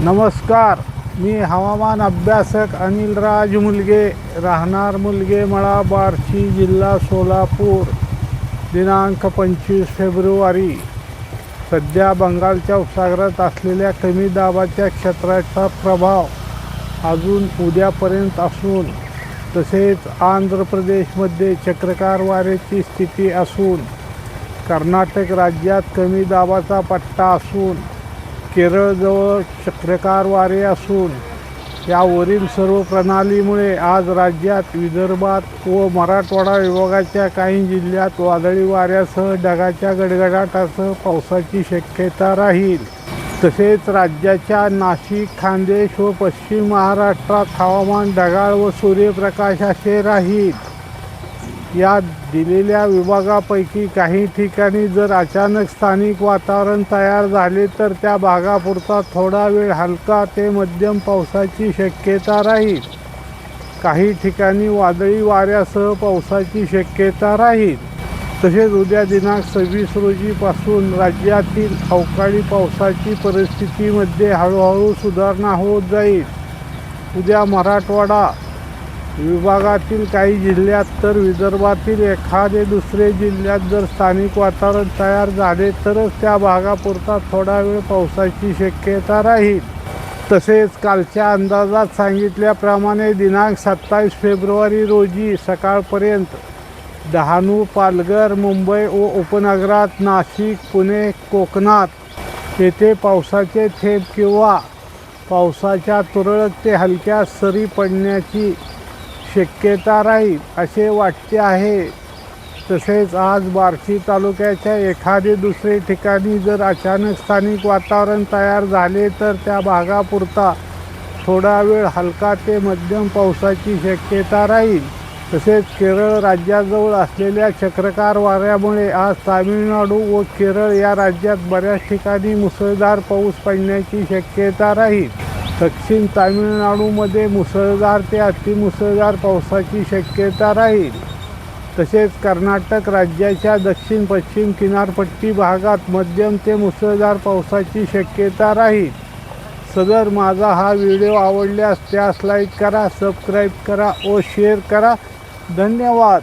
नमस्कार, मी हवामान अभ्यासक अनिलराज मुलगे, राहणार मुलगेमळा, बार्शी, जिल्हा सोलापूर. दिनांक 25 फेब्रुवारी. सध्या बंगालच्या उपसागरात असलेल्या कमी दाबाच्या क्षेत्राचा प्रभाव अजून उद्यापर्यंत असून, तसेच आंध्र प्रदेशमध्ये चक्रकार वाऱ्याची स्थिती असून, कर्नाटक राज्यात कमी दाबाचा पट्टा असून, केरळजवळ चक्रकार वारे असून, यावरील सर्व प्रणालीमुळे आज राज्यात, विदर्भात व मराठवाडा विभागाच्या काही जिल्ह्यात वादळी वाऱ्यासह ढगाच्या गडगडाटासह पावसाची शक्यता राहील. तसेच राज्याच्या नाशिक, खान्देश व पश्चिम महाराष्ट्रात हवामान ढगाळ व सूर्यप्रकाश असे राहील. या दिलेल्या विभागापैकी काही ठिकाणी जर अचानक स्थानिक वातावरण तयार झाले तर त्या भागापुरता थोडा वेळ हलका ते मध्यम पावसाची शक्यता राहील. काही ठिकाणी वादळी वाऱ्यासह पावसाची शक्यता राहील. तसेच उद्या दिनांक 26 रोजीपासून राज्यातील अवकाळी पावसाची परिस्थितीमध्ये हळूहळू सुधारणा होत जाईल. उद्या मराठवाडा विभागातील काही जिल्ह्यात तर विदर्भातील एखादे दुसरे जिल्ह्यात जर स्थानिक वातावरण तयार झाले तरच त्या भागापुरता थोडा वेळ पावसाची शक्यता राहील. तसेच कालच्या अंदाजात सांगितल्याप्रमाणे दिनांक 27 फेब्रुवारी रोजी सकाळपर्यंत डहाणू, पालघर, मुंबई व उपनगरात, नाशिक, पुणे, कोकणात येथे पावसाचे थेंब किंवा पावसाच्या तुरळक ते हलक्या सरी पडण्याची शक्यता राहील असे वाटते आहे. तसेच आज बार्शी तालुक्याच्या एखादे दुसरे ठिकाणी जर अचानक स्थानिक वातावरण तयार झाले तर त्या भागापुरता थोडा वेळ हलका ते मध्यम पावसाची शक्यता राहील. तसेच केरळ राज्याजवळ असलेल्या चक्रकार वाऱ्यामुळे आज तामिळनाडू व केरळ या राज्यात बऱ्याच ठिकाणी मुसळधार पाऊस पडण्याची शक्यता राहील. दक्षिण तामिळनाडूमध्ये मुसळधार ते अतिमुसळधार पावसाची शक्यता राहील. तसेच कर्नाटक राज्याच्या दक्षिण पश्चिम किनारपट्टी भागात मध्यम ते मुसळधार पावसाची शक्यता राहील. सदर माझा हा व्हिडिओ आवडल्यास त्यास लाईक करा, सबस्क्राईब करा व शेअर करा. धन्यवाद.